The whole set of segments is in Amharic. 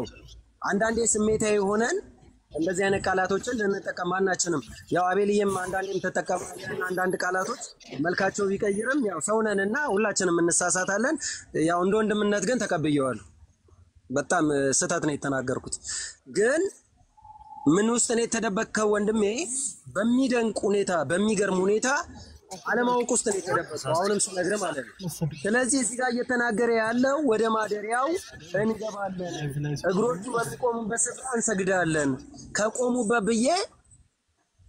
ነው አንዳንዴ ስሜታዊ ሆነን እንደዚህ አይነት ቃላቶችን ልንጠቀም ማናችንም ያው አቤልዬም አንዳንዴም ተጠቀማለን አንዳንድ ቃላቶች መልካቸው ቢቀይርም ያው ሰውነንና ሁላችንም እንሳሳታለን ያው እንደ ወንድምነት ግን ተቀብየዋለሁ በጣም ስህተት ነው የተናገርኩት ግን ምን ውስጥ ነው የተደበከው ወንድሜ በሚደንቅ ሁኔታ በሚገርም ሁኔታ አለማወቅ ውስጥ ነው የተደበከው አሁንም ስለነገር ማለት ነው ስለዚህ እዚህ ጋር እየተናገረ ያለው ወደ ማደሪያው እንገባለን እግሮቹ በቆሙበት ስፍራ እንሰግዳለን ከቆሙበት ብዬ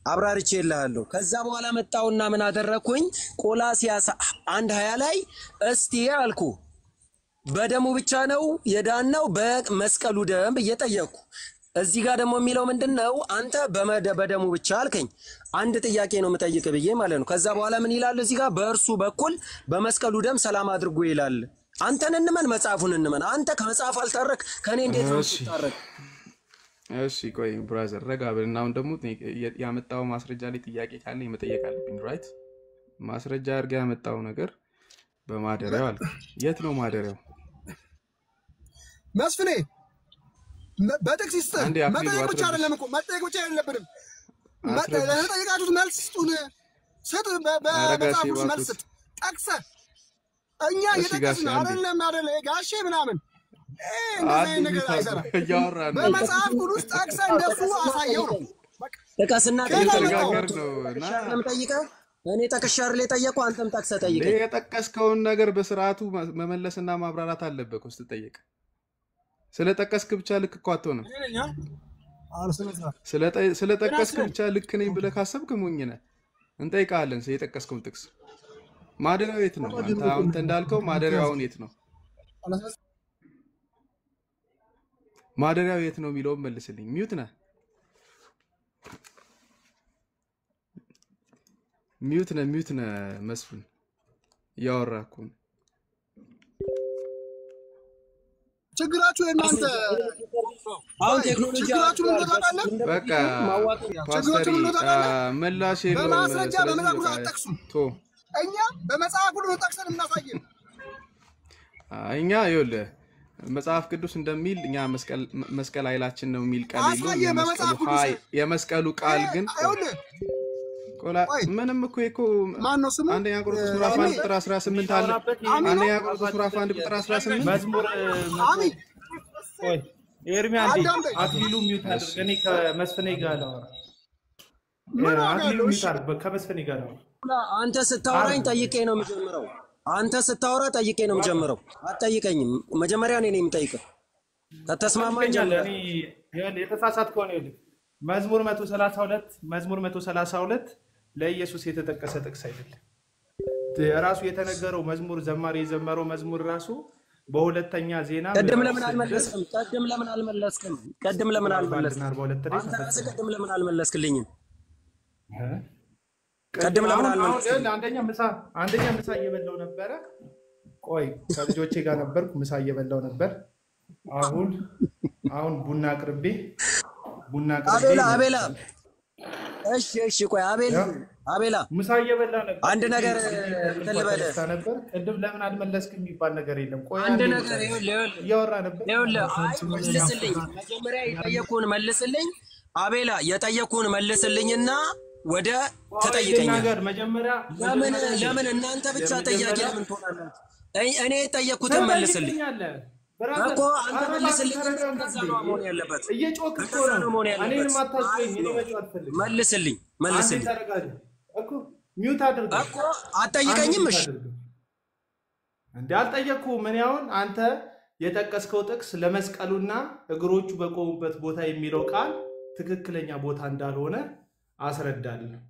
አብራርቼልሃለሁ ከዛ በኋላ መጣውና ምን አደረኩኝ ቆላሲያስ 1:20 ላይ እስቲ አልኩ በደሙ ብቻ ነው የዳነው በመስቀሉ ደም እየጠየቁ እዚህ ጋር ደግሞ የሚለው ምንድነው አንተ በደሙ ብቻ አልከኝ አንድ ጥያቄ ነው መጠየቅ ብዬ ማለት ነው ከዛ በኋላ ምን ይላል እዚህ ጋር በእርሱ በኩል በመስቀሉ ደም ሰላም አድርጎ ይላል አንተን እንመን መጽሐፉን እንመን አንተ ከመጽሐፍ አልታረክ ከኔ እንዴት ነው ታረክ እሺ ቆይ ብራዘር ረጋብና አሁን ደግሞ ያመጣው ማስረጃ ላይ ጥያቄ ካለ መጠየቅ አለብኝ ራይት ማስረጃ አርጋ ያመጣው ነገር በማደሪያው አለ የት ነው ማደሪያው መስፍኔ በተክሲስት መጠየቅ ብቻ አይደለም እኮ መጠየቅ ብቻ አይደለም ለጠየቃችሁት መልስ ስጡን ስጥ በመጽሐፉ መልስ ጠቅሰ እኛ እየጠቀስን አይደለም አይደለ ጋሼ ምናምን እንደዚህ ነገር አይሰራ በመጽሐፍ ቅዱስ ጠቅሰ እንደሱ አሳየው ነው ጠቀስና ተነጋገር ነውና ጠይቀው እኔ ጠቅሻር ላይ ጠየቁ አንተም ጠቅሰ ጠይቀው የጠቀስከውን ነገር በስርዓቱ መመለስና ማብራራት አለበት እኮ ስትጠይቅ ስለጠቀስክ ብቻ ልክ እኮ አትሆንም ስለጠቀስክ ብቻ ልክ ነኝ ብለህ ካሰብክ ሞኝ ነህ እንጠይቃለን ስለጠቀስከው ጥቅስ ማደሪያው የት ነው አንተ እንዳልከው ማደሪያው የት ነው ማደሪያው የት ነው የሚለው መልስልኝ ሚውት ነህ መስፍን ያወራኩ ችግራችሁ እናንተ አሁን ቴክኖሎጂ ችግራችሁ ምን ተጣጣለ በቃ ፓስተሪ መላሽ የለውም በማስረጃ በመጽሐፍ ቅዱስ አጠቅሱ እኛ በመጽሐፍ ቅዱስ ተጠቅሰን እናሳየን እኛ ይኸውልህ መጽሐፍ ቅዱስ እንደሚል እኛ መስቀል ኃይላችን ነው የሚል ቃል ይለው የመስቀሉ ቃል ግን ቆላ ምንም እኮ ማን ነው ስሙ አንደኛ ቆሮንቶስ ምዕራፍ 1 ቁጥር 18 አለ አንደኛ ቆሮንቶስ ምዕራፍ 1 ቁጥር 18 መዝሙር አሜን ቆይ ኤርሚያ እንዴ አክሊሉ ሚውት አድርግ እኔ ከመስፍኔ ጋር ነው አክሊሉ ሚውት አድርግ ከመስፍኔ ጋር ነው አንተ ስታወራኝ ጠይቄ ነው የምጀምረው አንተ ስታወራ ጠይቄ ነው የምጀምረው አትጠይቀኝም መጀመሪያ እኔ ነኝ የምጠይቀው ከተስማማኝ እኔ የተሳሳትኩ ነው ይልኝ መዝሙር 132 ለኢየሱስ የተጠቀሰ ጥቅስ አይደለም ራሱ የተነገረው መዝሙር ዘማሪ የዘመረው መዝሙር ራሱ በሁለተኛ ዜና ቀደም ለምን አልመለስክልኝም ቀደም ለምን አልመለስክልኝም አንደኛ ምሳ እየበላው ነበር ቆይ ከልጆቼ ጋር ነበርኩ ምሳ እየበላው ነበር አሁን ቡና አቅርቤ አቤላ እሺ ቆይ አቤላ ምሳ እየበላ ነበር አንድ ነገር ተልበለ ነበር ቅድም ለምን አልመለስክም የሚባል ነገር የለም ቆይ አንድ ነገር እያወራ ነበር መልስልኝ መጀመሪያ የጠየቁን መልስልኝ አቤላ የጠየቁን መልስልኝና ወደ ተጠይቀኝ ነገር መጀመሪያ ለምን እናንተ ብቻ ጠያቂ ለምን ትሆናላችሁ እኔ የጠየቁትን መልስልኝ እኮ አንተ መልስልኝ ነው መሆን ያለበት እየጮክ ነው እኔን ማታስበኝ እኔ መጮህ አልፈልግም መልስልኝ እኮ ሚውት አድርግ እኮ አትጠይቀኝም እሺ እንዴ አልጠየቅኩም ምን ያውን አንተ የጠቀስከው ጥቅስ ለመስቀሉና እግሮቹ በቆሙበት ቦታ የሚለው ቃል ትክክለኛ ቦታ እንዳልሆነ አስረዳለሁ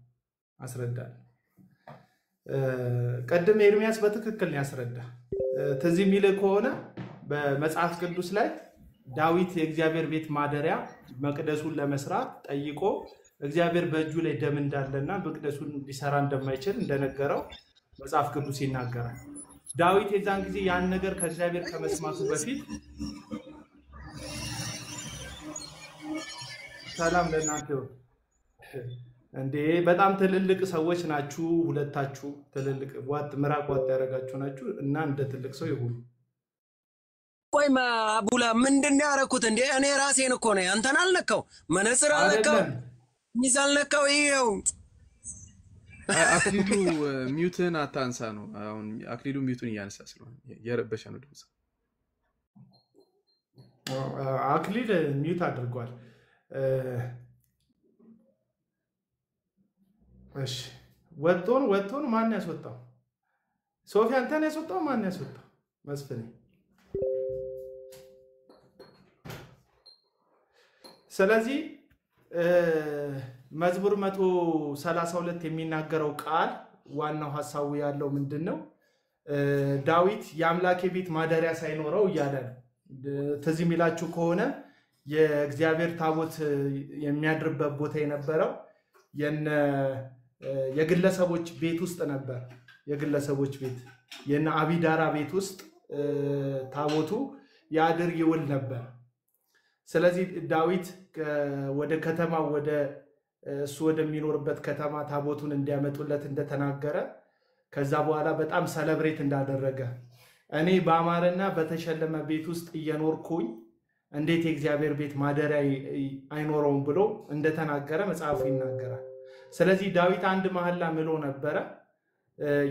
ቀደም ኤርሚያስ በትክክል ነው ያስረዳ ተዚህ ሚለ ከሆነ በመጽሐፍ ቅዱስ ላይ ዳዊት የእግዚአብሔር ቤት ማደሪያ መቅደሱን ለመስራት ጠይቆ እግዚአብሔር በእጁ ላይ ደም እንዳለና መቅደሱን ሊሰራ እንደማይችል እንደነገረው መጽሐፍ ቅዱስ ይናገራል ዳዊት የዛን ጊዜ ያን ነገር ከእግዚአብሔር ከመስማቱ በፊት ሰላም ለእናንተ እንዴ በጣም ትልልቅ ሰዎች ናችሁ ሁለታችሁ ትልልቅ ምራቅ ዋጥ ያረጋችሁ ናችሁ እና እንደ ትልቅ ሰው ይሁኑ ቆይ ቆይ አቡላ ምንድነው ያረኩት እንዴ? እኔ ራሴን እኮ ነው አንተን አልነካው፣ መነጽር አልነካው፣ ሚዛን አልነካው። ይሄው አክሊሉ ሚውትን አታንሳ ነው። አሁን አክሊሉ ሚውቱን እያነሳ ስለሆነ የረበሸ ነው ድምጽ። አክሊል ሚውት አድርጓል። እሺ ወጥቶን ማን ያስወጣው? ሶፊ አንተን ያስወጣው? ማን ያስወጣው? መስፍን። ስለዚህ መዝሙር 132 የሚናገረው ቃል ዋናው ሐሳቡ ያለው ምንድነው? ዳዊት የአምላኬ ቤት ማደሪያ ሳይኖረው እያለ ነው። ትዝ የሚላችሁ ከሆነ የእግዚአብሔር ታቦት የሚያድርበት ቦታ የነበረው የግለሰቦች ቤት ውስጥ ነበር። የግለሰቦች ቤት የነ አቢዳራ ቤት ውስጥ ታቦቱ ያድር ይውል ነበር። ስለዚህ ዳዊት ወደ ከተማው ወደ እሱ ወደሚኖርበት ከተማ ታቦቱን እንዲያመጡለት እንደተናገረ ከዛ በኋላ በጣም ሰለብሬት እንዳደረገ እኔ በአማረና በተሸለመ ቤት ውስጥ እየኖርኩኝ እንዴት የእግዚአብሔር ቤት ማደሪያ አይኖረውም ብሎ እንደተናገረ መጽሐፉ ይናገራል። ስለዚህ ዳዊት አንድ መሐላ ምሎ ነበረ።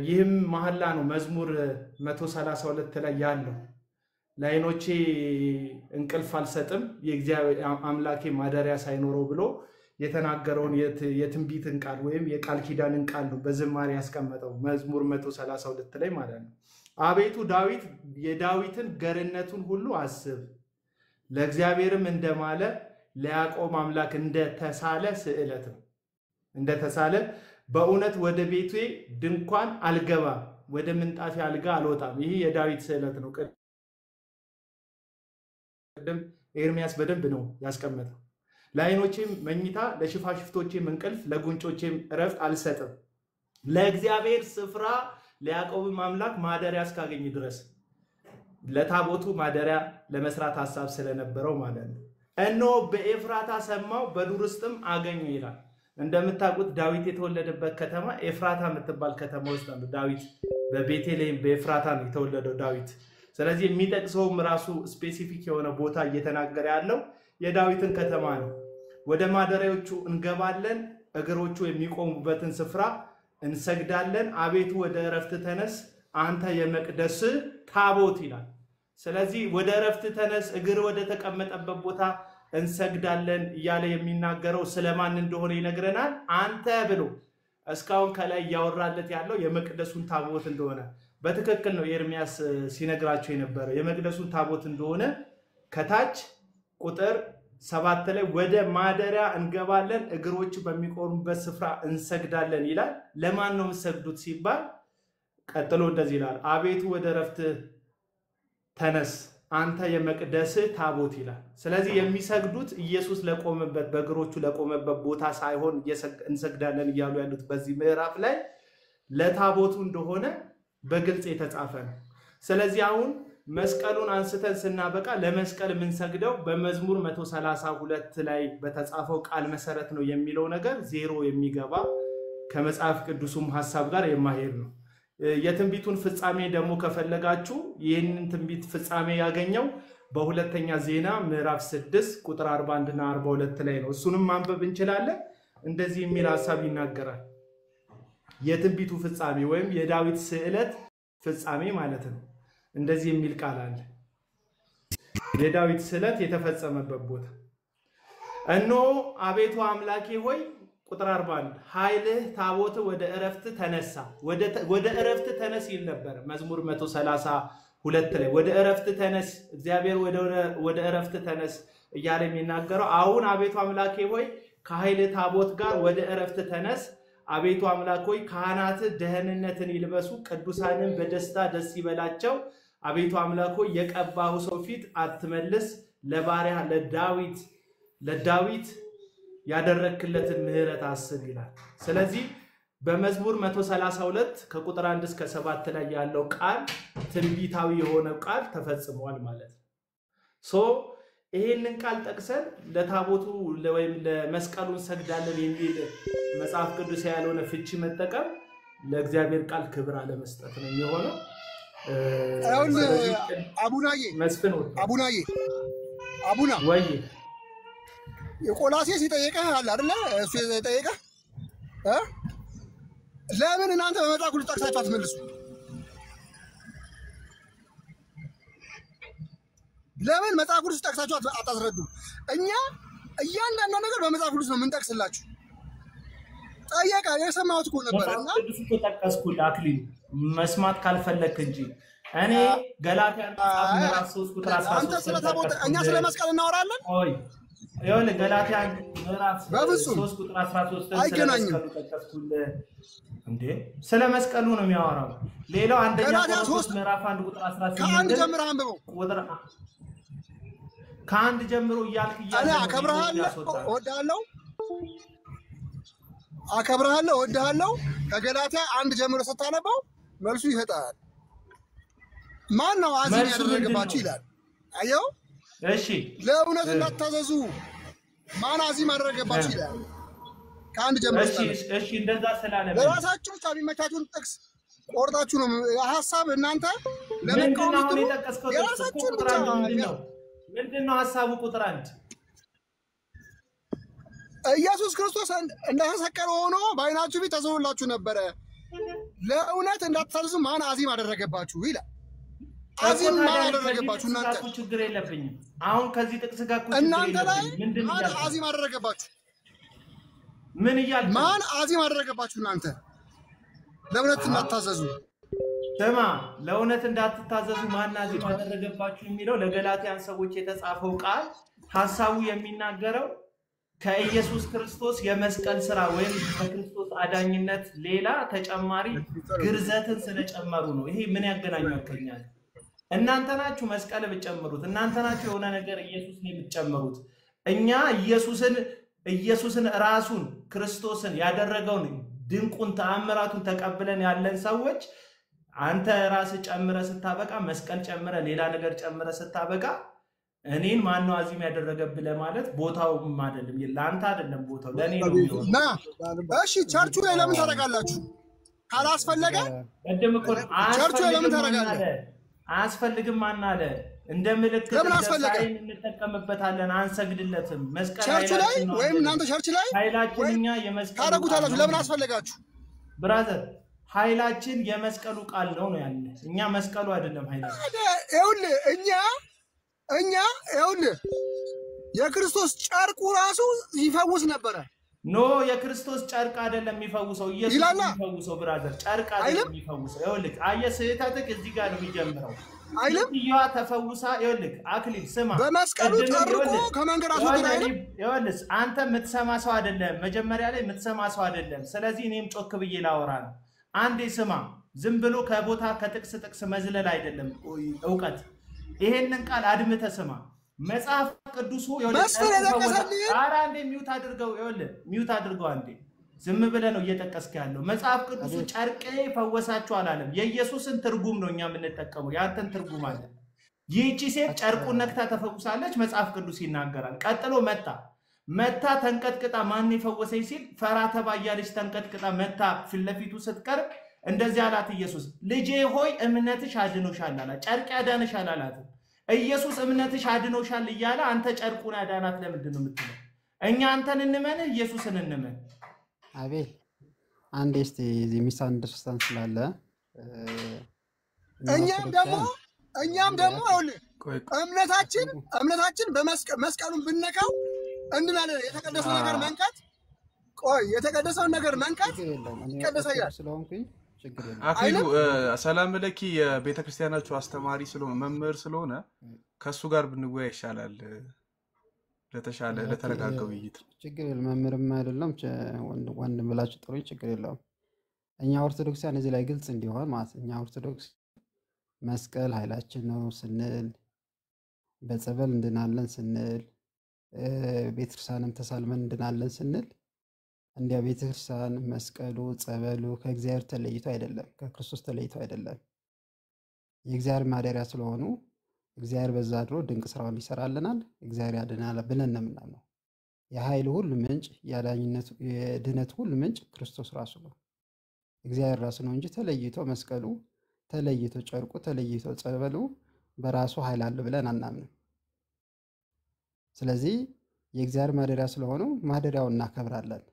ይህም መሐላ ነው መዝሙር 132 ላይ ያለው። ለዓይኖቼ እንቅልፍ አልሰጥም የእግዚአብሔር አምላኬ ማደሪያ ሳይኖረው ብሎ የተናገረውን የትንቢትን ቃል ወይም የቃል ኪዳንን ቃል ነው በዝማሬ ያስቀመጠው መዝሙር 132 ላይ ማለት ነው። አቤቱ ዳዊት የዳዊትን ገርነቱን ሁሉ አስብ፣ ለእግዚአብሔርም እንደማለ ለያዕቆብ አምላክ እንደተሳለ ስዕለት ነው። እንደተሳለ በእውነት ወደ ቤቴ ድንኳን አልገባም፣ ወደ ምንጣፌ አልጋ አልወጣም። ይህ የዳዊት ስዕለት ነው። ቀደም ኤርሚያስ በደንብ ነው ያስቀመጠው። ለዓይኖቼም መኝታ ለሽፋሽፍቶቼም እንቅልፍ ለጉንጮቼም እረፍት አልሰጥም፣ ለእግዚአብሔር ስፍራ ለያዕቆብም አምላክ ማደሪያ እስካገኝ ድረስ። ለታቦቱ ማደሪያ ለመስራት ሐሳብ ስለነበረው ማለት ነው። እነሆ በኤፍራታ ሰማው በዱር ውስጥም አገኘው ይላል። እንደምታውቁት ዳዊት የተወለደበት ከተማ ኤፍራታ የምትባል ከተማ ውስጥ ነው። ዳዊት በቤተልሔም በኤፍራታ ነው የተወለደው ዳዊት። ስለዚህ የሚጠቅሰውም ራሱ ስፔሲፊክ የሆነ ቦታ እየተናገረ ያለው የዳዊትን ከተማ ነው። ወደ ማደሪያዎቹ እንገባለን፣ እግሮቹ የሚቆሙበትን ስፍራ እንሰግዳለን። አቤቱ ወደ እረፍት ተነስ፣ አንተ የመቅደስ ታቦት ይላል። ስለዚህ ወደ እረፍት ተነስ፣ እግር ወደ ተቀመጠበት ቦታ እንሰግዳለን እያለ የሚናገረው ስለማን እንደሆነ ይነግረናል። አንተ ብሎ እስካሁን ከላይ ያወራለት ያለው የመቅደሱን ታቦት እንደሆነ በትክክል ነው ኤርሚያስ ሲነግራቸው የነበረው። የመቅደሱን ታቦት እንደሆነ ከታች ቁጥር 7 ላይ ወደ ማደሪያ እንገባለን እግሮቹ በሚቆሙበት ስፍራ እንሰግዳለን ይላል። ለማን ነው የምትሰግዱት ሲባል ቀጥሎ እንደዚህ ይላል፣ አቤቱ ወደ እረፍት ተነስ አንተ የመቅደስ ታቦት ይላል። ስለዚህ የሚሰግዱት ኢየሱስ ለቆመበት በእግሮቹ ለቆመበት ቦታ ሳይሆን እንሰግዳለን እያሉ ያሉት በዚህ ምዕራፍ ላይ ለታቦቱ እንደሆነ በግልጽ የተጻፈ ነው። ስለዚህ አሁን መስቀሉን አንስተን ስናበቃ ለመስቀል የምንሰግደው በመዝሙር 132 ላይ በተጻፈው ቃል መሰረት ነው የሚለው ነገር ዜሮ የሚገባ ከመጽሐፍ ቅዱስም ሐሳብ ጋር የማይሄድ ነው። የትንቢቱን ፍጻሜ ደግሞ ከፈለጋችሁ ይህንን ትንቢት ፍጻሜ ያገኘው በሁለተኛ ዜና ምዕራፍ 6 ቁጥር 41 እና 42 ላይ ነው። እሱንም ማንበብ እንችላለን። እንደዚህ የሚል ሐሳብ ይናገራል። የትንቢቱ ፍጻሜ ወይም የዳዊት ስዕለት ፍጻሜ ማለት ነው። እንደዚህ የሚል ቃል አለ። የዳዊት ስዕለት የተፈጸመበት ቦታ እነሆ አቤቱ አምላኬ ሆይ ቁጥር 41 ኃይልህ ታቦት ወደ እረፍት ተነሳ። ወደ እረፍት ተነስ ይል ነበር መዝሙር 132 ላይ ወደ እረፍት ተነስ፣ እግዚአብሔር ወደ እረፍት ተነስ እያለ የሚናገረው አሁን አቤቱ አምላኬ ሆይ ከኃይል ታቦት ጋር ወደ እረፍት ተነስ። አቤቱ አምላክ ሆይ ካህናት ደህንነትን ይልበሱ፣ ቅዱሳንን በደስታ ደስ ይበላቸው። አቤቱ አምላክ ሆይ የቀባው ሰው ፊት አትመልስ፣ ለባሪያ ለዳዊት ያደረክለትን ምህረት አስብ ይላል። ስለዚህ በመዝሙር 132 ከቁጥር 1 እስከ 7 ላይ ያለው ቃል ትንቢታዊ የሆነ ቃል ተፈጽሟል ማለት ነው። ይሄንን ቃል ጠቅሰን ለታቦቱ ወይም ለመስቀሉ እንሰግዳለን የሚል መጽሐፍ ቅዱስ ያለውን ፍቺ መጠቀም ለእግዚአብሔር ቃል ክብር አለመስጠት ነው የሚሆነው። አቡናዬ መስፍን አቡና ወይ የቆላሴስ ይጠይቀህ አለ አይደለ? እሱ ይጠይቀህ ለምን እናንተ በመጽሐፍ ቅዱስ ጠቅሳችሁ አትመልሱ? ለምን መጽሐፍ ቅዱስ ጠቅሳችሁ አታስረዱ? እኛ እያንዳንዱ ነገር በመጽሐፍ ቅዱስ ነው የምንጠቅስላችሁ። ጠየቀ የሰማሁት እኮ ነበርና ቅዱስ እኮ ጠቀስኩልህ አክሊሉ መስማት ካልፈለክ እንጂ እኔ ገላትያ ምዕራፍ 3 ቁጥር 13 አንተ ስለታቦት እኛ ስለ መስቀል እናወራለን። ኦይ ይኸውልህ ገላትያ ምዕራፍ 3 ቁጥር 13 አይገናኝም። ጠቀስኩልህ እንዴ ስለ መስቀሉ ነው የሚያወራው። ሌላው አንደኛ ቆሮንቶስ ምዕራፍ 1 ቁጥር 18 ከአንድ ጀምሮ አንብበው። ቁጥር ከአንድ ጀምሮ እያልክ እኔ አከብርሃለሁ፣ እወድሃለሁ ከገላትያ አንድ ጀምሮ ስታነበው መልሱ ይሰጣል። ማን ነው አዚም ያደረገባችሁ ይላል። አየው እሺ ለእውነት እንዳትታዘዙ ማን አዚም ያደረገባችሁ ይላል። ከአንድ ጀምሮ እሺ እንደዛ ስላለ ለራሳችሁ የሚመቻችሁን ጥቅስ ቆርጣችሁ ነው ሐሳብ እናንተ ለመቃወም ነው የጠቀስከው። የራሳችሁ ቁጥር ምንድነው ሐሳቡ? ቁጥር 1 ኢየሱስ ክርስቶስ እንደተሰቀለ ሆኖ በዓይናችሁ ፊት ተሰውላችሁ ነበረ። ለእውነት እንዳትታዘዙ ማን አዚም አደረገባችሁ ይላል። አዚም ማን አደረገባችሁ? እናንተ ችግር የለብኝም። አሁን ከዚህ ጥቅስ ጋር እናንተ ላይ ማን አዚም አደረገባችሁ? ምን እያልክ ማን አዚም አደረገባችሁ? እናንተ ለእውነት እንዳትታዘዙ ስማ፣ ለእውነት እንዳትታዘዙ ማን አዚም አደረገባችሁ የሚለው ለገላትያን ሰዎች የተጻፈው ቃል ሐሳቡ የሚናገረው ከኢየሱስ ክርስቶስ የመስቀል ስራ ወይም ከክርስቶስ አዳኝነት ሌላ ተጨማሪ ግርዘትን ስለጨመሩ ነው። ይሄ ምን ያገናኛል ከኛ? እናንተ ናችሁ መስቀል ብትጨምሩት፣ እናንተ ናችሁ የሆነ ነገር ኢየሱስ ላይ ብትጨምሩት። እኛ ኢየሱስን ራሱን ክርስቶስን ያደረገውን ድንቁን ተአምራቱን ተቀብለን ያለን ሰዎች አንተ ራስህ ጨምረህ ስታበቃ መስቀል ጨምረህ ሌላ ነገር ጨምረህ ስታበቃ እኔን ማን ነው አዚም ያደረገብህ ለማለት ቦታውም አይደለም፣ ለአንተ አይደለም ቦታው ለኔ ነው ና። እሺ ቸርቹ ላይ ለምን ታደርጋላችሁ? ካላስፈለገ ቸርቹ ላይ ለምን ታደርጋለህ? አያስፈልግም ማን አለ? እንደ ምልክት እንጠቀምበታለን፣ አንሰግድለትም። መስቀል ቸርቹ ላይ ወይም እናንተ ቸርች ላይ ኃይላችንኛ የመስቀል ታደርጉታላችሁ። ለምን አስፈለጋችሁ? ብራዘር ኃይላችን የመስቀሉ ቃል ነው ያለ። እኛ መስቀሉ አይደለም ኃይላችን። ይኸውልህ እኛ ይኸውልህ የክርስቶስ ጨርቁ ራሱ ይፈውስ ነበረ። ኖ የክርስቶስ ጨርቅ አይደለም የሚፈውሰው፣ ኢየሱስ የሚፈውሰው ብራዘር፣ ጨርቅ አይደለም የሚፈውሰው። ይኸውልህ አየህ ስህተትህ እዚህ ጋር ነው የሚጀምረው። አይልም ይያ ተፈውሳ ይኸውልህ አክሊል ስማ፣ በመስቀሉ ጨርቆ ከመንገድ አስወጣ አይልም። ይኸውልህ አንተ የምትሰማ ሰው አይደለም፣ መጀመሪያ ላይ የምትሰማ ሰው አይደለም። ስለዚህ እኔም ጮክ ብዬ ላወራ ነው። አንዴ ስማ፣ ዝም ብሎ ከቦታ ከጥቅስ መዝለል አይደለም እውቀት። ይሄንን ቃል አድምተህ ስማ። መጽሐፍ ቅዱሱ አንዴ ሚውት አድርገው፣ ይኸውልህ ሚውት አድርገው አንዴ። ዝም ብለህ ነው እየጠቀስክ ያለው። መጽሐፍ ቅዱሱ ጨርቄ ፈወሳችሁ አላለም። የኢየሱስን ትርጉም ነው እኛ የምንጠቀመው፣ ያንተን ትርጉም አለ። ይህቺ ሴት ጨርቁን ነክታ ተፈውሳለች፣ መጽሐፍ ቅዱስ ይናገራል። ቀጥሎ መታ ተንቀጥቅጣ ማን የፈወሰኝ ሲል ፈራ ተባ እያለች ተንቀጥቅጣ መታ ፊት ለፊቱ ስትቀርብ እንደዚህ አላት ኢየሱስ፣ ልጄ ሆይ እምነትሽ አድኖሻል አላት። ጨርቅ ያዳንሻል አላትም። ኢየሱስ እምነትሽ አድኖሻል እያለ አንተ ጨርቁን ያዳናት ለምንድን ነው የምትለው? እኛ አንተን እንመን ኢየሱስን እንመን። አቤል አንዴ እስቲ እዚህ ሚስ አንደርስታንድ ስላለ እኛም ደግሞ እምነታችን በመስቀሉን ብነካው እንድናለን። የተቀደሰውን ነገር መንካት ይቀደሳል ስለሆንኩኝ ችግር የለም። አክሊሉ ሰላም ለኪ የቤተክርስቲያናችሁ አስተማሪ ስለሆነ መምህር ስለሆነ ከሱ ጋር ብንወያይ ይሻላል፣ ለተሻለ ለተረጋጋ ውይይት። ችግር የለም። መምህርም አይደለም ወንድም ብላችሁ ጥሩኝ፣ ችግር የለውም። እኛ ኦርቶዶክሳውያን እዚህ ላይ ግልጽ እንዲሆን ማለት እኛ ኦርቶዶክስ መስቀል ኃይላችን ነው ስንል፣ በጸበል እንድናለን ስንል፣ ቤተክርስቲያንም ተሳልመን እንድናለን ስንል እንዲያ ቤተክርስቲያን መስቀሉ ጸበሉ ከእግዚአብሔር ተለይቶ አይደለም፣ ከክርስቶስ ተለይቶ አይደለም። የእግዚአብሔር ማደሪያ ስለሆኑ እግዚአብሔር በዛ አድሮ ድንቅ ስራውን ይሰራልናል፣ እግዚአብሔር ያድናል ብለን ነው የምናምነው። የኃይል ሁሉ ምንጭ የድነት ሁሉ ምንጭ ክርስቶስ ራሱ ነው፣ እግዚአብሔር ራሱ ነው እንጂ ተለይቶ መስቀሉ ተለይቶ ጨርቁ ተለይቶ ጸበሉ በራሱ ኃይል አለው ብለን አናምንም። ስለዚህ የእግዚአብሔር ማደሪያ ስለሆኑ ማደሪያውን እናከብራለን።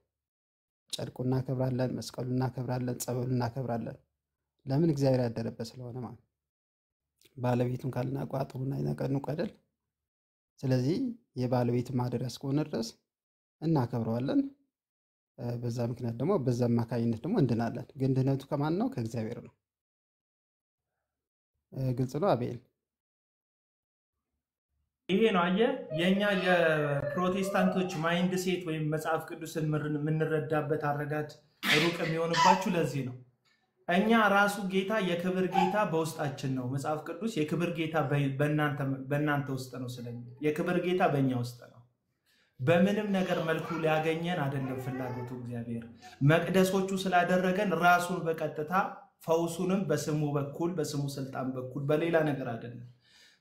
ጨርቁ እናከብራለን፣ መስቀሉ እናከብራለን፣ ጸበሉ እናከብራለን። ለምን? እግዚአብሔር ያደረበት ስለሆነ ማለት። ባለቤቱን ካልናቁ አጥሩን አይነቀንቁ አይደል? ስለዚህ የባለቤቱ ማደሪያ እስከሆነ ድረስ እናከብረዋለን። በዛ ምክንያት ደግሞ በዛ አማካኝነት ደግሞ እንድናለን። ግን ድህነቱ ከማን ነው? ከእግዚአብሔር ነው። ግልጽ ነው አቤል? ይሄ ነው አየህ፣ የኛ የፕሮቴስታንቶች ማይንድ ሴት ወይም መጽሐፍ ቅዱስን የምንረዳበት አረዳድ ሩቅ የሚሆንባችሁ ለዚህ ነው። እኛ ራሱ ጌታ የክብር ጌታ በውስጣችን ነው። መጽሐፍ ቅዱስ የክብር ጌታ በእናንተ ውስጥ ነው ስለሚል የክብር ጌታ በእኛ ውስጥ ነው። በምንም ነገር መልኩ ሊያገኘን አይደለም ፍላጎቱ እግዚአብሔር። መቅደሶቹ ስላደረገን ራሱን በቀጥታ ፈውሱንም በስሙ በኩል በስሙ ስልጣን በኩል በሌላ ነገር አይደለም።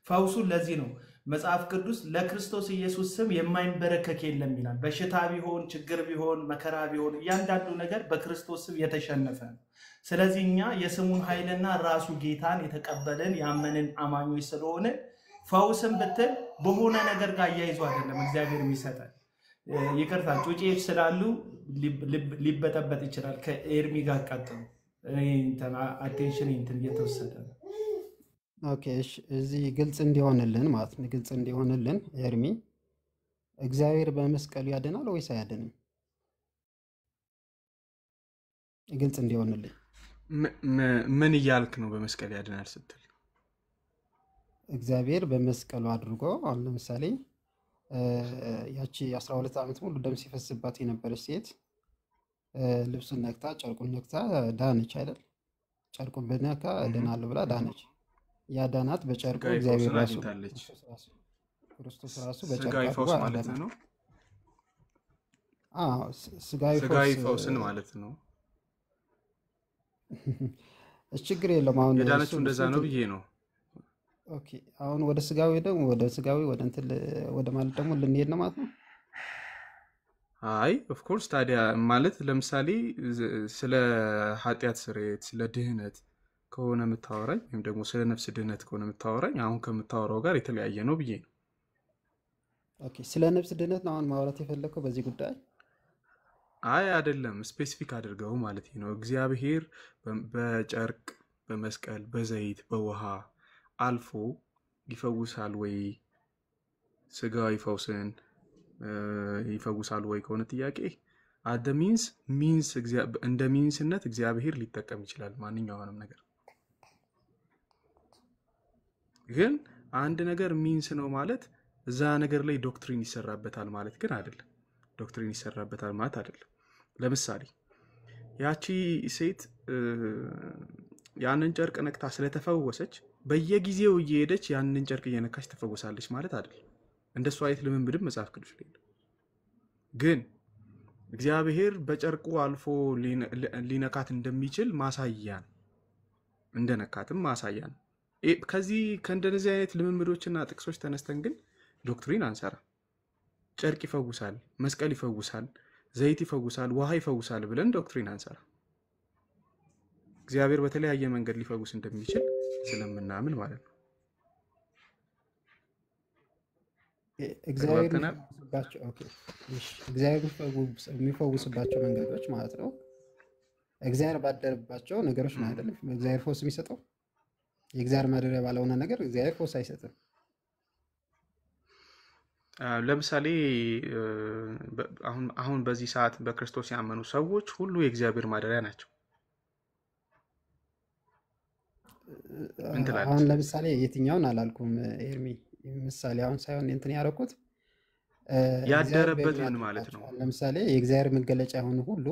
ፈውሱን ለዚህ ነው መጽሐፍ ቅዱስ ለክርስቶስ ኢየሱስ ስም የማይንበረከክ የለም ይላል። በሽታ ቢሆን ችግር ቢሆን መከራ ቢሆን እያንዳንዱ ነገር በክርስቶስ ስም የተሸነፈ ነው። ስለዚህ እኛ የስሙን ኃይልና ራሱ ጌታን የተቀበልን ያመንን አማኞች ስለሆነ ፈውስን ብትል በሆነ ነገር ጋር እያይዞ አይደለም እግዚአብሔር የሚሰጠን። ይቅርታ ጩጬዎች ስላሉ ሊበጠበጥ ይችላል። ከኤርሚ ጋር ቀጥሉ። አቴንሽን እንትን እየተወሰደ ነው። ኦኬ እሺ፣ እዚህ ግልጽ እንዲሆንልን ማለት ነው። ግልጽ እንዲሆንልን ኤርሚ፣ እግዚአብሔር በመስቀሉ ያድናል ወይስ አያድንም? ግልጽ እንዲሆንልን። ምን እያልክ ነው? በመስቀል ያድናል ስትል እግዚአብሔር በመስቀሉ አድርጎ አሁን ለምሳሌ ያቺ 12 ዓመት ሙሉ ደም ሲፈስባት የነበረች ሴት ልብሱን ነክታ ጨርቁን ነክታ ዳነች አይደል? ጨርቁን በነካ እድናለሁ ብላ ዳነች። ያዳናት በጨርቁ እግዚአብሔር ራሱ ክርስቶስ ራሱ በጨርቁ ፈውስ ማለት ነው። ስጋዊ ፈውስን ማለት ነው። ችግር የለም። አሁን የዳነችው እንደዛ ነው ብዬ ነው። ኦኬ አሁን ወደ ስጋዊ ደግሞ ወደ እንትን ወደ ማለት ደግሞ ልንሄድ ነው ማለት ነው። አይ ኦፍ ኮርስ ታዲያ ማለት ለምሳሌ ስለ ኃጢአት ስርየት ስለ ድህነት ከሆነ የምታወራኝ ወይም ደግሞ ስለ ነፍስ ድህነት ከሆነ የምታወራኝ አሁን ከምታወራው ጋር የተለያየ ነው ብዬ ነው። ኦኬ ስለ ነፍስ ድህነት ነው አሁን ማውራት የፈለከው በዚህ ጉዳይ? አይ አይደለም፣ ስፔሲፊክ አድርገው ማለት ነው። እግዚአብሔር በጨርቅ በመስቀል በዘይት በውሃ አልፎ ይፈውሳል ወይ? ስጋዊ ፈውስን ይፈውሳል ወይ ከሆነ ጥያቄ አደ ሚንስ እንደ ሚንስነት እግዚአብሔር ሊጠቀም ይችላል ማንኛውንም ነገር። ግን አንድ ነገር ሚንስ ነው ማለት እዛ ነገር ላይ ዶክትሪን ይሰራበታል ማለት ግን አይደለም። ዶክትሪን ይሰራበታል ማለት አይደለም። ለምሳሌ ያቺ ሴት ያንን ጨርቅ ነክታ ስለተፈወሰች በየጊዜው እየሄደች ያንን ጨርቅ እየነካች ተፈወሳለች ማለት አይደለም። እንደሱ አይነት ልምምድም መጽሐፍ ቅዱስ ላይ ግን እግዚአብሔር በጨርቁ አልፎ ሊነካት እንደሚችል ማሳያ ነው። እንደነካትም ማሳያ ነው። ከዚህ ከእንደነዚህ አይነት ልምምዶችና ጥቅሶች ተነስተን ግን ዶክትሪን አንሰራ። ጨርቅ ይፈውሳል፣ መስቀል ይፈውሳል፣ ዘይት ይፈውሳል፣ ውሃ ይፈውሳል ብለን ዶክትሪን አንሰራ። እግዚአብሔር በተለያየ መንገድ ሊፈውስ እንደሚችል ስለምናምን ማለት ነው። እግዚአብሔር የሚፈውስባቸው መንገዶች ማለት ነው። እግዚአብሔር ባደረባቸው ነገሮች ነው አይደለም እግዚአብሔር ፈውስ የሚሰጠው። የእግዚአብሔር ማደሪያ ባልሆነ ነገር እግዚአብሔር ፈውስ አይሰጥም። ለምሳሌ አሁን በዚህ ሰዓት በክርስቶስ ያመኑ ሰዎች ሁሉ የእግዚአብሔር ማደሪያ ናቸው። አሁን ለምሳሌ የትኛውን አላልኩም ኤርሚ፣ ምሳሌ አሁን ሳይሆን እንትን ያደረኩት ያደረበት ምን ማለት ነው? ለምሳሌ የእግዚአብሔር መገለጫ የሆኑ ሁሉ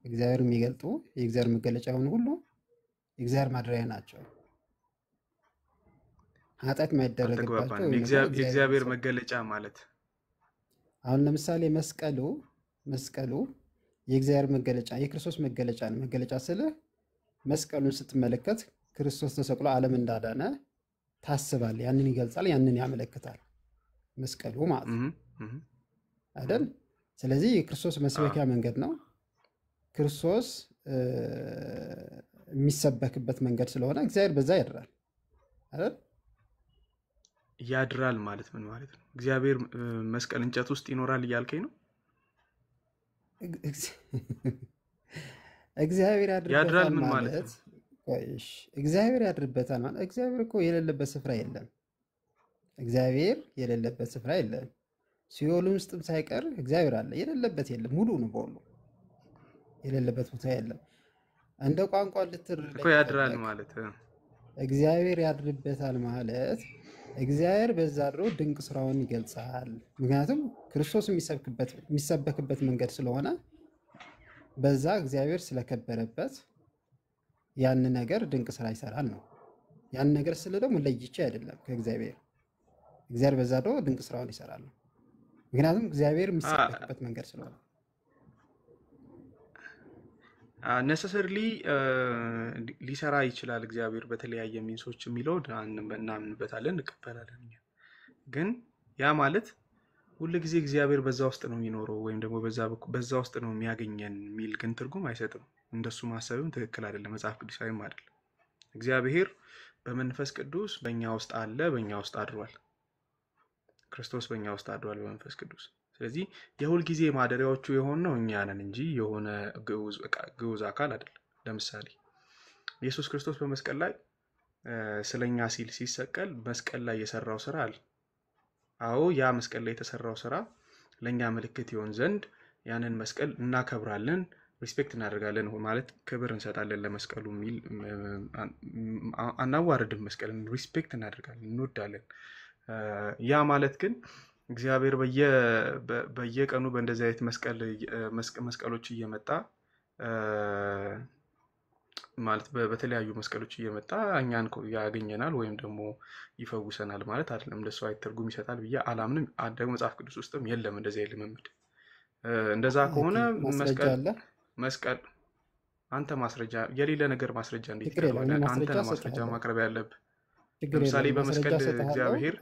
እግዚአብሔር የሚገልጡ የእግዚአብሔር መገለጫ የሆኑ ሁሉ የእግዚአብሔር ማደሪያ ናቸው። ኃጢአት የማይደረግባቸው የእግዚአብሔር መገለጫ ማለት አሁን ለምሳሌ መስቀሉ የእግዚአብሔር መገለጫ የክርስቶስ መገለጫ ነው። መገለጫ ስለ መስቀሉን ስትመለከት ክርስቶስ ተሰቅሎ ዓለም እንዳዳነ ታስባል። ያንን ይገልጻል፣ ያንን ያመለክታል መስቀሉ ማለት ነው አይደል? ስለዚህ የክርስቶስ መስበኪያ መንገድ ነው። ክርስቶስ የሚሰበክበት መንገድ ስለሆነ እግዚአብሔር በዛ ያድራል አይደል? ያድራል ማለት ምን ማለት ነው? እግዚአብሔር መስቀል እንጨት ውስጥ ይኖራል እያልከኝ ነው? እግዚአብሔር ያድራል ያድርበታል ምን ማለት ማለት ነው? ቆይሽ፣ እግዚአብሔር ያድርበታል ማለት እግዚአብሔር እኮ የሌለበት ስፍራ የለም። እግዚአብሔር የሌለበት ስፍራ የለም። ሲኦል ውስጥም ሳይቀር እግዚአብሔር አለ። የሌለበት የለም። ሙሉ ነው በሁሉ። የሌለበት ቦታ የለም። እንደ ቋንቋ ልትረዳ እኮ ያድራል ማለት እግዚአብሔር ያድርበታል ማለት እግዚአብሔር በዛ ድሮ ድንቅ ስራውን ይገልጻል። ምክንያቱም ክርስቶስ የሚሰበክበት መንገድ ስለሆነ በዛ እግዚአብሔር ስለከበረበት ያን ነገር ድንቅ ስራ ይሰራል ነው። ያን ነገር ስለ ደግሞ ለይቼ አይደለም ከእግዚአብሔር በዛ ድሮ ድንቅ ስራውን ይሰራል ነው። ምክንያቱም እግዚአብሔር የሚሰበክበት መንገድ ስለሆነ ነሰሰርሊ ሊሰራ ይችላል እግዚአብሔር በተለያየ ሚንሶች የሚለው እናምንበታለን፣ እንቀበላለን። ግን ያ ማለት ሁሉ ጊዜ እግዚአብሔር በዛ ውስጥ ነው የሚኖረው ወይም ደግሞ በዛ ውስጥ ነው የሚያገኘን የሚል ግን ትርጉም አይሰጥም። እንደሱ ማሰብም ትክክል አይደለም፣ መጽሐፍ ቅዱሳዊም አይደለም። እግዚአብሔር በመንፈስ ቅዱስ በእኛ ውስጥ አለ፣ በእኛ ውስጥ አድሯል። ክርስቶስ በእኛ ውስጥ አድሯል በመንፈስ ቅዱስ። ስለዚህ የሁል ጊዜ ማደሪያዎቹ የሆነው እኛ ነን እንጂ የሆነ ግዑዝ አካል አይደለም። ለምሳሌ ኢየሱስ ክርስቶስ በመስቀል ላይ ስለኛ ሲል ሲሰቀል መስቀል ላይ የሰራው ስራ አለ። አዎ ያ መስቀል ላይ የተሰራው ስራ ለኛ ምልክት ይሆን ዘንድ ያንን መስቀል እናከብራለን፣ ሪስፔክት እናደርጋለን፣ ማለት ክብር እንሰጣለን ለመስቀሉ የሚል አናዋርድም። መስቀልን ሪስፔክት እናደርጋለን፣ እንወዳለን። ያ ማለት ግን እግዚአብሔር በየቀኑ በእንደዚህ አይነት መስቀሎች እየመጣ ማለት በተለያዩ መስቀሎች እየመጣ እኛን ያገኘናል ወይም ደግሞ ይፈውሰናል ማለት አይደለም። እንደሱ አይነት ትርጉም ይሰጣል ብዬ አላምንም። ደግሞ መጽሐፍ ቅዱስ ውስጥም የለም እንደዚህ አይነት ልምምድ። እንደዛ ከሆነ መስቀል አንተ ማስረጃ የሌለ ነገር ማስረጃ እንዴት ይቀርባል? አንተ ነው ማስረጃ ማቅረብ ያለብህ። ለምሳሌ በመስቀል እግዚአብሔር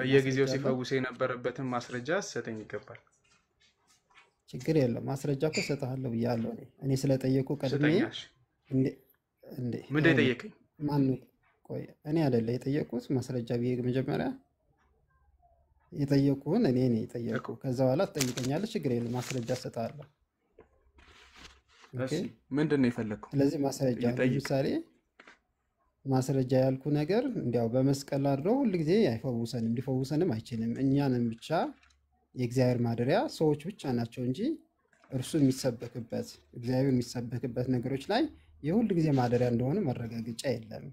በየጊዜው ሲፈውስ የነበረበትን ማስረጃ ሰጠኝ ይገባል። ችግር የለም። ማስረጃ እኮ ሰጣለሁ ብያለሁ። እኔ ስለጠየቁ ቀድሜ ምን ጠየቀኝ? ማን ቆይ እኔ አይደለ የጠየቁት ማስረጃ ብዬ መጀመሪያ የጠየቁን እኔ ነኝ የጠየቁ። ከዛ በኋላ ትጠይቀኛለህ። ችግር የለም። ማስረጃ ሰጣለሁ። እሺ ምንድን ነው የፈለግከው? ስለዚህ ማስረጃ ለምሳሌ ማስረጃ ያልኩ ነገር እንዲያው በመስቀል አድሮ ሁሉ ጊዜ አይፈውሰንም፣ ሊፈውሰንም አይችልም። እኛንም ብቻ የእግዚአብሔር ማደሪያ ሰዎች ብቻ ናቸው እንጂ እርሱ የሚሰበክበት እግዚአብሔር የሚሰበክበት ነገሮች ላይ የሁሉ ጊዜ ማደሪያ እንደሆነ መረጋገጫ የለም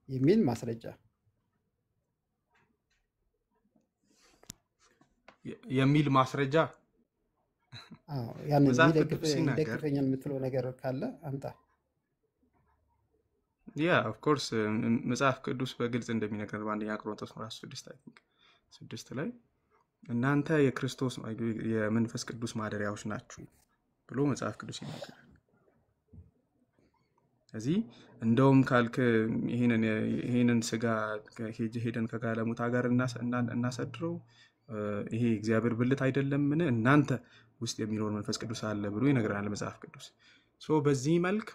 የሚል ማስረጃ የሚል ማስረጃ። አዎ ያንን ይደግፈኛል የምትለው ነገር ካለ አምጣ። ያ ኦፍ ኮርስ መጽሐፍ ቅዱስ በግልጽ እንደሚነገር በአንደኛ ቆሮንቶስ ምዕራፍ 6 ላይ እናንተ የክርስቶስ የመንፈስ ቅዱስ ማደሪያዎች ናችሁ ብሎ መጽሐፍ ቅዱስ ይናገራል። እዚህ እንደውም ካልክ ይሄንን ስጋ ሄደን ከጋለሙታ ጋር እናሰድረው ይሄ እግዚአብሔር ብልት አይደለምን? እናንተ ውስጥ የሚኖር መንፈስ ቅዱስ አለ ብሎ ይነግረናል መጽሐፍ ቅዱስ። በዚህ መልክ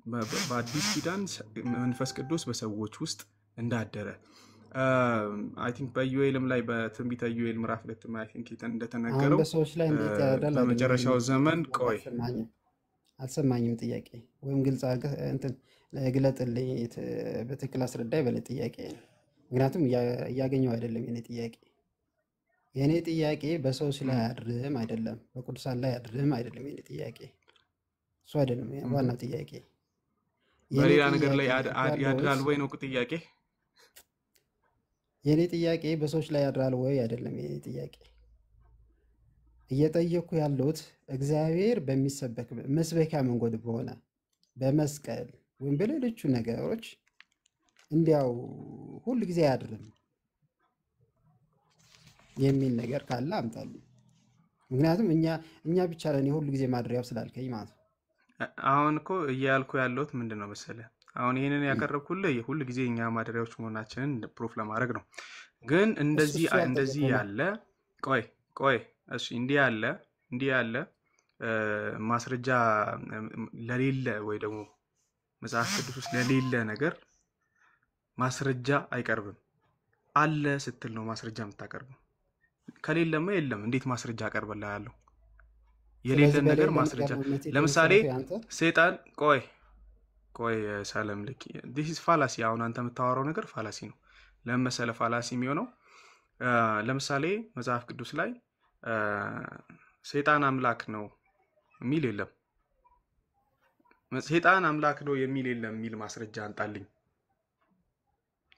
በአዲስ ኪዳን መንፈስ ቅዱስ በሰዎች ውስጥ እንዳደረ አይ ቲንክ በዩኤልም ላይ በትንቢተ ዩኤል ምዕራፍ 2 አይ ቲንክ እንደተነገረው በሰዎች ላይ እንዴት ያደርጋል? በመጨረሻው ዘመን ቆይ አልሰማኝም። ጥያቄ ወይም ግልጽ አድርገህ እንትን ግለጥልኝ፣ በትክክል አስረዳኝ በለ ጥያቄ። ምክንያቱም እያገኘው አይደለም የኔ ጥያቄ በሰዎች ላይ አያድርም አይደለም፣ በቅዱሳን ላይ አያድርም አይደለም የኔ ጥያቄ። እሱ አይደለም ዋናው ጥያቄ። በሌላ ነገር ላይ ያድራል ወይ ነው ጥያቄ። የኔ ጥያቄ በሰዎች ላይ ያድራል ወይ አይደለም የኔ ጥያቄ። እየጠየኩ ያለሁት እግዚአብሔር በሚሰበክ መስበኪያ መንገድ በሆነ በመስቀል ወይም በሌሎቹ ነገሮች እንዲያው ሁሉ ጊዜ አያድርም የሚል ነገር ካለ አምጣልኝ። ምክንያቱም እኛ ብቻ ነን የሁሉ ጊዜ ማድሪያው ስላልከኝ ማለት ነው። አሁን እኮ እያልኩ ያለሁት ምንድነው መሰለህ፣ አሁን ይሄንን ያቀረብኩልህ የሁሉ ጊዜ እኛ ማደሪያዎች መሆናችንን ፕሩፍ ለማድረግ ነው። ግን እንደዚህ ያለ ቆይ እሺ እንዲህ ያለ ማስረጃ ለሌለ ወይ ደግሞ መጽሐፍ ቅዱስ ውስጥ ለሌለ ነገር ማስረጃ አይቀርብም። አለ ስትል ነው ማስረጃ የምታቀርበው። ከሌለማ የለም እንዴት ማስረጃ አቀርብልሃለሁ? የሌለን ነገር ማስረጃ ለምሳሌ ሰይጣን ቆይ ሰላም ልክ this is fallacy አሁን አንተ የምታወራው ነገር ፋላሲ ነው። ለምሳሌ ፋላሲ የሚሆነው ለምሳሌ መጽሐፍ ቅዱስ ላይ ሰይጣን አምላክ ነው የሚል የለም። ሰይጣን አምላክ ነው የሚል የለም የሚል ማስረጃ አንጣልኝ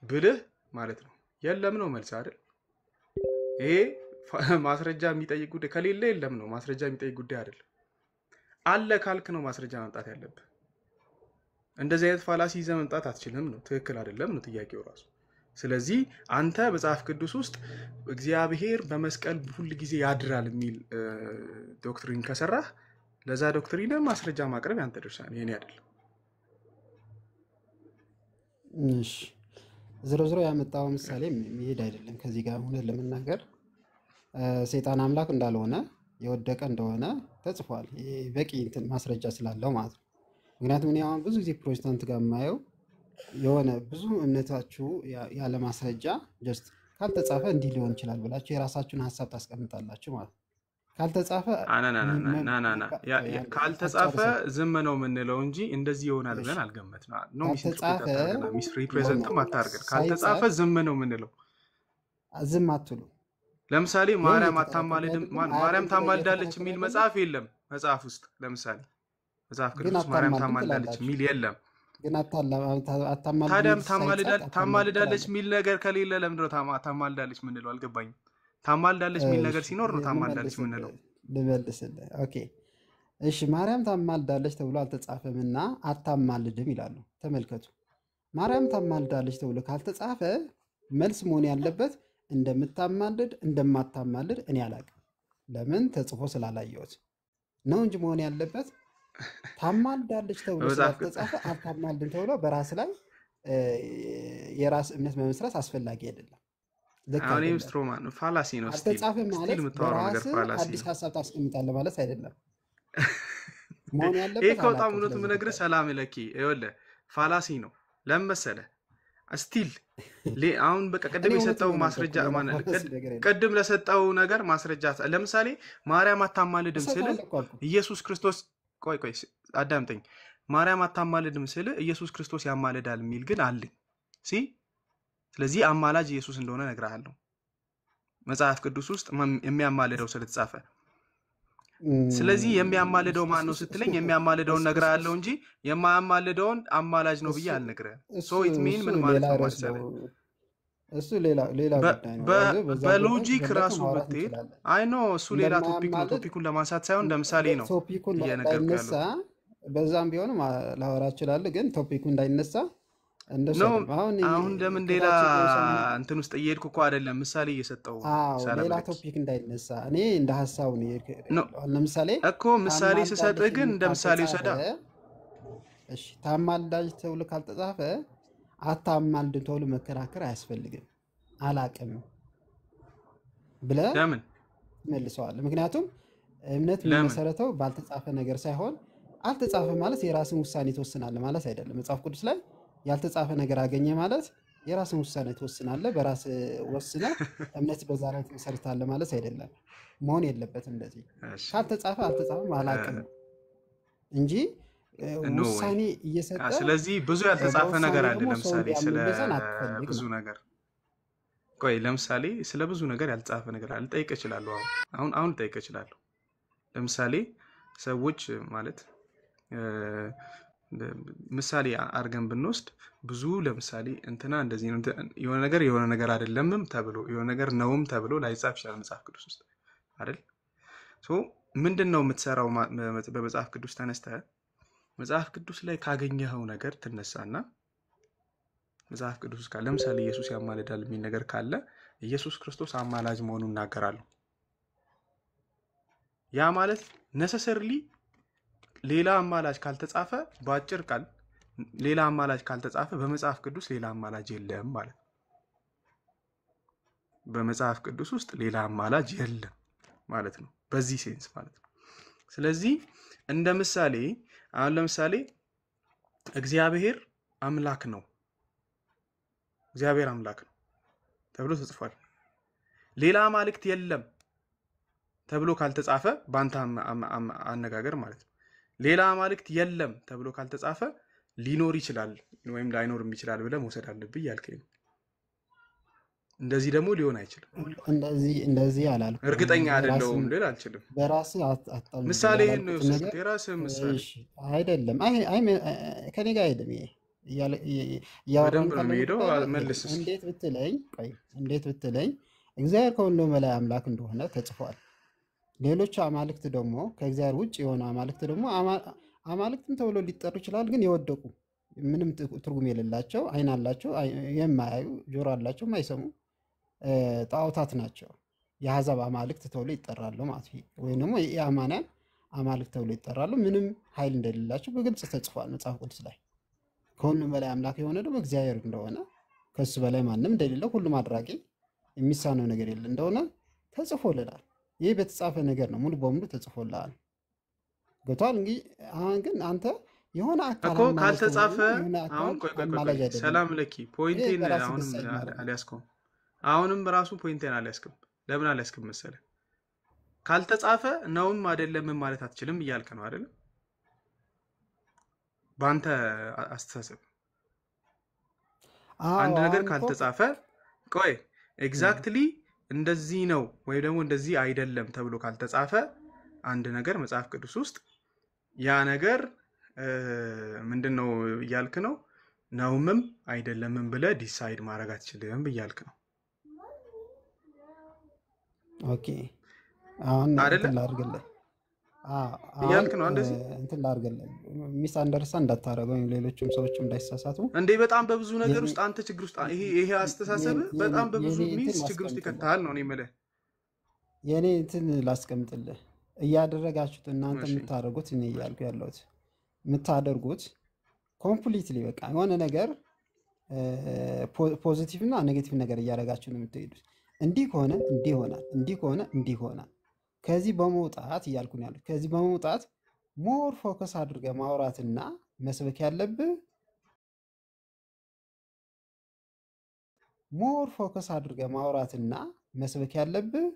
ብልህ ማለት ነው። የለም ነው መልስ አይደል? ይሄ ማስረጃ የሚጠይቅ ጉዳይ ከሌለ የለም ነው ማስረጃ የሚጠይቅ ጉዳይ አይደል? አለ ካልክ ነው ማስረጃ ማምጣት ያለብህ። እንደዚህ አይነት ፋላሲ ይዘህ መምጣት አትችልም ነው። ትክክል አይደለም ነው ጥያቄው ራሱ። ስለዚህ አንተ መጽሐፍ ቅዱስ ውስጥ እግዚአብሔር በመስቀል ሁሉ ጊዜ ያድራል የሚል ዶክትሪን ከሰራህ ለዛ ዶክትሪን ማስረጃ ማቅረብ ያንተ ድርሻ ነው፣ የኔ አይደለም። እሺ ዝሮ ያመጣው ምሳሌ የሚሄድ አይደለም ከዚህ ጋር ሆነ ለመናገር ሰይጣን አምላክ እንዳልሆነ የወደቀ እንደሆነ ተጽፏል። በቂ እንትን ማስረጃ ስላለው ማለት ነው። ምክንያቱም እኔ አሁን ብዙ ጊዜ ፕሮቴስታንት ጋር የማየው የሆነ ብዙ እምነታችሁ ያለ ማስረጃ ጀስት ካልተጻፈ እንዲህ ሊሆን ይችላል ብላችሁ የራሳችሁን ሐሳብ ታስቀምጣላችሁ ማለት ነው። ካልተጻፈ ካልተጻፈ ዝም ነው የምንለው እንጂ እንደዚህ ይሆናል ብለን አልገመትንም። ነው ሚስ ሪፕሬዘንት ማታርገን ካልተጻፈ ዝም ነው የምንለው። ዝም አትሉ። ለምሳሌ ማርያም አታማልድም ማርያም ታማልዳለች የሚል መጽሐፍ የለም መጽሐፍ ውስጥ። ለምሳሌ መጽሐፍ ቅዱስ ማርያም ታማልዳለች የሚል የለም። ግን ታማልዳለች የሚል ነገር ከሌለ ለምንድን ነው ታማልዳለች የምንለው? አልገባኝም። ታማልዳለች የሚል ነገር ሲኖር ነው ታማልዳለች የምንለው። ልመልስልህ። ኦኬ እሺ፣ ማርያም ታማልዳለች ተብሎ አልተጻፈምና አታማልድም ይላሉ። ተመልከቱ። ማርያም ታማልዳለች ተብሎ ካልተጻፈ መልስ መሆን ያለበት እንደምታማልድ እንደማታማልድ እኔ አላውቅም። ለምን ተጽፎ ስላላየሁት ነው እንጂ መሆን ያለበት ታማልዳለች ተብሎ ስለተጻፈ አታማልድም ተብሎ በራስ ላይ የራስ እምነት መመስረት አስፈላጊ አይደለም። አሁንም ስትሮማን ፋላሲ ነው። አልተጻፈ ማለት በራስ አዲስ ሐሳብ ታስቀምጣለህ ማለት አይደለም። መሆን ያለበት ይሄ ከወጣም ነው የምነግርህ። ሰላም ለኪ ይኸውልህ ፋላሲ ነው። ለምን መሰለህ? ስቲል አሁን በቃ ቅድም የሰጠው ማስረጃ ቅድም ለሰጠው ነገር ማስረጃ ለምሳሌ ማርያም አታማልድም ስል ኢየሱስ ክርስቶስ ቆይ አዳምጠኝ። ማርያም አታማልድም ስል ኢየሱስ ክርስቶስ ያማልዳል የሚል ግን አለኝ። ስለዚህ አማላጅ ኢየሱስ እንደሆነ እነግርሃለሁ። መጽሐፍ ቅዱስ ውስጥ የሚያማልደው ስለተጻፈ። ስለዚህ የሚያማልደው ማን ነው ስትለኝ የሚያማልደውን እነግርሃለሁ እንጂ የማያማልደውን አማላጅ ነው ብዬ አልነግርህም። ሶ ኢት ሚን ምን ማለት ነው መሰለህ? እሱ ሌላ ጉዳይ ነው። በሎጂክ ራሱ ብትሄድ አይ ኖ እሱ ሌላ ቶፒክ ነው። ቶፒኩን ለማንሳት ሳይሆን ለምሳሌ ነው እየነገርኩህ ያለው። በዛም ቢሆን ላወራ እችላለሁ፣ ግን ቶፒኩ እንዳይነሳ እንደሱ አሁን ለምን ሌላ እንትን ውስጥ እየሄድኩ እኮ አይደለም፣ ምሳሌ እየሰጠው ሌላ ቶፒክ እንዳይነሳ እኔ እንደ ሐሳቡ ነው። ለምሳሌ እኮ ምሳሌ ስሰጥህ ግን እንደ ምሳሌ ወሰዳ። እሺ ታማልዳለች ተብሎ ካልተጻፈ አታማልድም ተብሎ መከራከር አያስፈልግም። አላቅም ብለህ ለምን መልሰዋል? ምክንያቱም እምነት የሚመሰረተው ባልተጻፈ ነገር ሳይሆን አልተጻፈ ማለት የራስን ውሳኔ ትወስናለህ ማለት አይደለም። መጽሐፍ ቅዱስ ላይ ያልተጻፈ ነገር አገኘ ማለት የራስን ውሳኔ ትወስናለህ። በራስ ወስነህ እምነት በዛ ላይ ትመሰርታለህ ማለት አይደለም። መሆን የለበትም እንደዚህ። ካልተጻፈ አልተጻፈም አላቅም እንጂ ውሳኔ እየሰጠ ስለዚህ ብዙ ያልተጻፈ ነገር አለ። ለምሳሌ ስለ ብዙ ነገር ለምሳሌ ስለ ብዙ ነገር ያልተጻፈ ነገር አለ። ልጠይቅህ እችላለሁ። አሁን ልጠይቅህ እችላለሁ። ለምሳሌ ሰዎች ማለት ምሳሌ አድርገን ብንወስድ ብዙ ለምሳሌ እንትና እንደዚህ ነው የሆነ ነገር አይደለምም ተብሎ የሆነ ነገር ነውም ተብሎ ላይጻፍ ይችላል መጽሐፍ ቅዱስ ውስጥ አይደል? ምንድነው የምትሰራው? በመጽሐፍ ቅዱስ ተነስተህ መጽሐፍ ቅዱስ ላይ ካገኘኸው ነገር ትነሳና መጽሐፍ ቅዱስ ካለ ለምሳሌ ኢየሱስ ያማልዳል የሚል ነገር ካለ ኢየሱስ ክርስቶስ አማላጅ መሆኑን እናገራለሁ። ያ ማለት ነሰሰርሊ ሌላ አማላጅ ካልተጻፈ በአጭር ቃል ሌላ አማላጅ ካልተጻፈ በመጽሐፍ ቅዱስ ሌላ አማላጅ የለም ማለት ነው። በመጽሐፍ ቅዱስ ውስጥ ሌላ አማላጅ የለም ማለት ነው፣ በዚህ ሴንስ ማለት ነው። ስለዚህ እንደ ምሳሌ አሁን ለምሳሌ እግዚአብሔር አምላክ ነው እግዚአብሔር አምላክ ነው ተብሎ ተጽፏል። ሌላ አማልክት የለም ተብሎ ካልተጻፈ ባንተ አነጋገር ማለት ነው ሌላ አማልክት የለም ተብሎ ካልተጻፈ ሊኖር ይችላል ወይም ላይኖርም ይችላል ብለህ መውሰድ አለብህ ያልከኝ። እንደዚህ ደግሞ ሊሆን አይችልም። እንደዚህ አላልኩም። እርግጠኛ አይደለሁም ልል አልችልም። በራስህ አጣጣም ምሳሌ ነው የወሰድኩት የራስህ ምሳሌ አይደለም። ከኔ ጋር አይደለም። በደንብ ነው የሚሄደው። መልስ እስኪ። እንዴት ብትለኝ እግዚአብሔር ከሁሉም በላይ አምላክ እንደሆነ ተጽፏል። ሌሎች አማልክት ደግሞ ከእግዚአብሔር ውጭ የሆኑ አማልክት ደግሞ አማልክትም ተብሎ ሊጠሩ ይችላል፣ ግን የወደቁ ምንም ትርጉም የሌላቸው አይን አላቸው የማያዩ ጆሮ አላቸው የማይሰሙ ጣዖታት ናቸው። የአሕዛብ አማልክት ተብሎ ይጠራሉ ማለት ነው። ወይም ደግሞ የአማንያን አማልክት ተብሎ ይጠራሉ። ምንም ኃይል እንደሌላቸው በግልጽ ተጽፏል መጽሐፍ ቅዱስ ላይ። ከሁሉም በላይ አምላክ የሆነ ደግሞ እግዚአብሔር እንደሆነ ከሱ በላይ ማንም እንደሌለው ሁሉም አድራጊ የሚሳነው ነገር የለ እንደሆነ ተጽፎልናል። ይህ በተጻፈ ነገር ነው፣ ሙሉ በሙሉ ተጽፎልሃል። ገብቶሃል? እንግዲህ አሁን ግን አንተ የሆነ አካል እኮ ካልተጻፈ አሁን ቆይ ሰላም ለኪ ፖይንቴን አሁንም አልያዝከውም። አሁንም ራሱ ፖይንቴን አልያዝክም። ለምን አልያዝክም መሰለህ? ካልተጻፈ ነውም አይደለምም ማለት አትችልም እያልክ ነው አይደል? በአንተ አስተሳሰብ አንድ ነገር ካልተጻፈ ቆይ ኤግዛክትሊ እንደዚህ ነው ወይ ደግሞ እንደዚህ አይደለም ተብሎ ካልተጻፈ አንድ ነገር መጽሐፍ ቅዱስ ውስጥ ያ ነገር ምንድነው እያልክ ነው? ነውምም አይደለምም ብለህ ዲሳይድ ማድረግ አትችልም እያልክ ነው። ኦኬ አሁን እንትን ላድርግልህ እያልክ ነው። እንደዚህ እንትን ላድርግልህ ሚስ አንደርስታንድ እንዳታረገው ሌሎችም ሰዎችም እንዳይሳሳቱ። እንዴ በጣም በብዙ ነገር ውስጥ አንተ ችግር ውስጥ ይሄ አስተሳሰብ በጣም በብዙ ሚስ ችግር ውስጥ ይከታል ነው እኔ የምልህ። የኔ እንትን ላስቀምጥልህ እያደረጋችሁት እናንተ የምታደርጉት እኔ እያልኩ ያለሁት የምታደርጉት ኮምፕሊትሊ በቃ የሆነ ነገር ፖዚቲቭ እና ኔጌቲቭ ነገር እያደረጋችሁ ነው የምትሄዱት። እንዲህ ከሆነ እንዲህ ይሆናል፣ እንዲህ ከሆነ እንዲህ ይሆናል። ከዚህ በመውጣት እያልኩ ነው ያሉት። ከዚህ በመውጣት ሞር ፎከስ አድርገህ ማውራትና መስበክ ያለብህ ሞር ፎከስ አድርገህ ማውራትና መስበክ ያለብህ